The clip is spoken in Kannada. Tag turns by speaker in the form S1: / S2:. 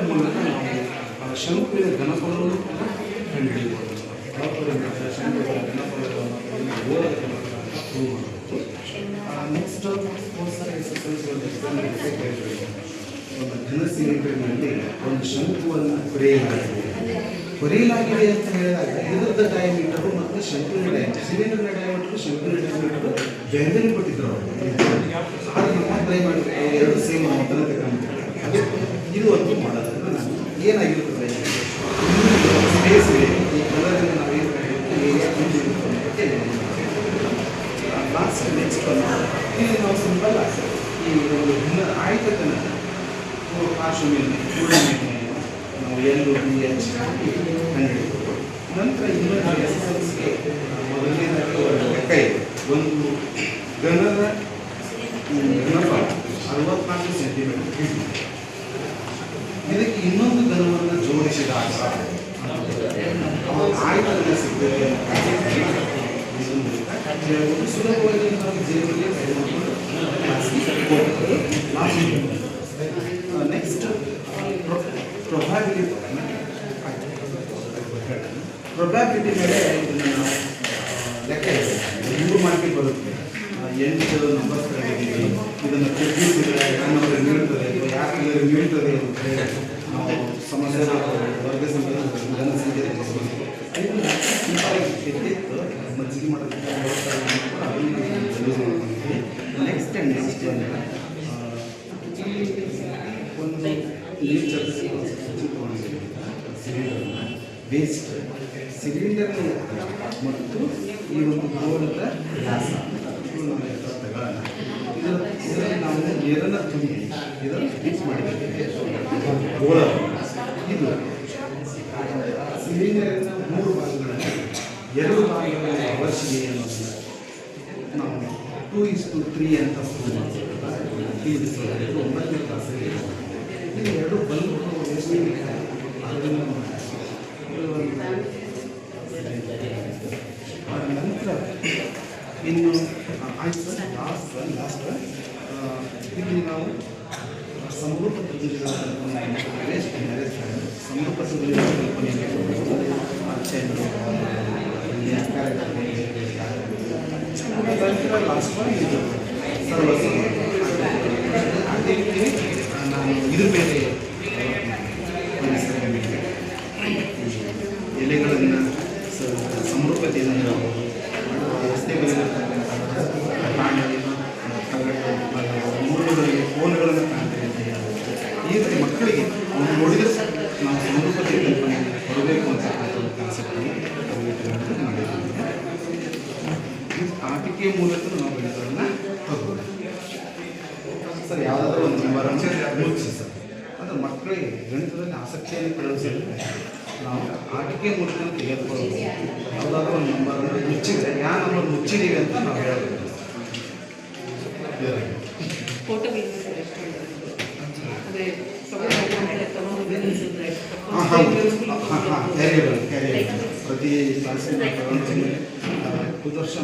S1: ಮೂಲಕ ನಾವು ಶಂಕುವಿನ ಗಣಪವನ್ನು ಕೂಡ ಕಂಡುಹಿಡಿಯಬಹುದು. ನೆಕ್ಸ್ಟ್ ಒಂದು ಘನ ಸಿಲಿಂಡರ್ನಲ್ಲಿ ಒಂದು ಶಂಕುವನ್ನು ಕೊರೆಯಲಾಗಿದೆ ಅಂತ ಹೇಳಿದಾಗ ಇದರದ ಡಯಾಮೀಟರು ಮತ್ತು ಶಂಕುವಿನ ಡಯಾಮೀಟರ್, ಸಿಲಿಂಡರ್ನ ಡಯಾಮೀಟರು ಶಂಕುವಿನ ಡಯಾಮೀಟರು ಬೇರೆ ಬೇರೆ ಕೊಟ್ಟಿದ್ದರು ಆದರೆ ನಮ್ಮ ಟ್ರೈ ಮಾಡಿ ಎರಡು ಸೇಮ್ ಅದು ಇದು ಒಂದು ಮಾಡೋದು ನಾನು ಏನಾಗಿರ್ತದೆ ಸ್ಪೇಸ್ ಇದೆ ಈ ಕಲರಿಂದ ನಾವು ಏನು ಲಾಸ್ಟ್ ನೆಕ್ಸ್ಟ್ ಇಲ್ಲಿ ನಾವು ಸಿಂಪಲ್ ಈ ಒಂದು ಆಯ್ತಕ್ಕನ ಪಾರ್ಶ್ವಮೇಲೆ ನಾವು ಎಲ್ಲು ಬಿ ಎಚ್ ಕಂಡುಹಿಡಿಯಬಹುದು. ನಂತರ ಇನ್ನೊಂದು ಎಸ್ಎಸ್ಗೆ ಮೊದಲನೇದಾಗಿ ಒಂದು ಲೆಕ್ಕ ಇದೆ. ಒಂದು ಘನದ ಘನಫಲ 64 ಸೆಂಟಿಮೀಟರ್. ಇದಕ್ಕೆ ಇನ್ನೊಂದು ಘನವನ್ನು ಜೋಡಿಸಿದಾಗ ಆಯ್ತದ ಸಿಗ್ತದೆ ಸುಲಭವಾಗಿ ನಾವು ಜೀವನದಲ್ಲಿ ನೆಕ್ಸ್ಟ್ ಪ್ರೊಬ್ಯಾಬಿಲಿಟಿ ಮೇಲೆ ಇದನ್ನು ನಾವು ಲೆಕ್ಕ ಇದೆ. 3 ಮಾರ್ಕಿಗೆ ಬರುತ್ತೆ. 8 ನಂಬರ್ಸ್ ಕರೆದಿದ್ದೀವಿ. ಇದನ್ನು ಪ್ರತಿನಿಧಿಸಿದರೆ ಯಾವ ನಂಬರ್ ನೀಡುತ್ತದೆ ಅಥವಾ ಯಾವ ಕಲರ್ ನೀಡುತ್ತದೆ ಅಂತ ಹೇಳಿ ನಾವು ಸಮಸ್ಯೆ ವರ್ಗ ಸಂಖ್ಯೆ ಜನಸಂಖ್ಯೆ ಎತ್ತಿತ್ತು ಮಜ್ಜಿಗೆ ಮಾಡೋದಕ್ಕೆ ನೆಕ್ಸ್ಟ್ ಒಂದು ನೀರು ಸಿಲಿಂಡರ್ನ ವೇಸ್ಟ್ ಸಿಲಿಂಡರ್ ಮತ್ತು ಈ ಒಂದು ಗೋಳದ ವ್ಯಾಸ ತಗೊಳ್ಳೋಣ. ಇದರಲ್ಲಿ ನಾವು ನೀರನ್ನು ತುಂಬಿ ಇದನ್ನು ಫಿಕ್ಸ್ ಮಾಡಿದ್ದೇವೆ. ಗೋಳ ಇದು ಸಿಲಿಂಡರಿನ 3 ಭಾಗಗಳಲ್ಲಿ 2 ಭಾಗಗಳಲ್ಲಿ ಅವಶ್ಯಕತೆ ಅನ್ನೋದನ್ನು ನಾವು 2:3 ಅಂತ ಈ 9ನೇ ಕ್ಲಾಸಲ್ಲಿ ಈ 2 ಬಲ್ಬ್ ಎಷ್ಟು ನಂತರ ಇನ್ನು ಆಯ್ತು ಲಾಸ್ಟ್ ಇಲ್ಲಿ ನಾವು ಸಮರೂಪ ಪ್ರತಿನಿಧಿಗಳ ಸಮರೂಪ ಪ್ರತಿನಿಧಿಗಳ ನಂತರ ಲಾಸ್ಟ್ ಇದು ಅದೇ ರೀತಿ ನಾನು ಇದ್ರ ಮೇಲೆ ಎಲೆಗಳನ್ನು ಸಮರೂಪತೆಯಿಂದ ರಸ್ತೆಗಳಿರ್ತಕ್ಕಂಥ ಮೂರುಗಳಲ್ಲಿ ಫೋನ್ಗಳನ್ನು ಕಾಣ್ತೇವೆ ಅಂತ ಹೇಳೋದು. ಈ ರೀತಿ ಮಕ್ಕಳಿಗೆ ನೋಡಿದರೆ ನಾವು ಸಮರೂಪತೆ ಕಲ್ಪನೆ ಕೊಡಬೇಕು ಅಂತಕ್ಕಂಥ ಒಂದು ಕಾನ್ಸೆಪ್ಟನ್ನು ಮಾಡಿದ್ದೀವಿ. ಆಟಿಕೆ ಮೂಲಕ ನಾವು ಗಣಿತವನ್ನು ತಗೋಬೋದು ಸರ್. ಯಾವುದಾದ್ರೂ ಒಂದು ಮುಚ್ಚಿ ಸರ್ ಅಂದರೆ ಮಕ್ಕಳಿಗೆ ಗಣಿತದಲ್ಲಿ ಆಸಕ್ತಿಯನ್ನು ಬೆಳೆಸಲಿಕ್ಕೆ ನಾವು ಆಟಿಕೆ ಮೂಲಕ ತೆಗೆದುಕೊಳ್ಳಬಹುದು. ಯಾವುದಾದ್ರೂ ಒಂದು ನಂಬರನ್ನು ಮುಚ್ಚಿದರೆ ಯಾವ ನಂಬರ್ ಮುಚ್ಚಿದ್ದೀವಿ ಅಂತ ನಾವು ಹೇಳಬೇಕು. ಕ್ಯಾರಿಯರ್ ಪ್ರತಿ ಕ್ಲಾಸಿನ 2 ವರ್ಷ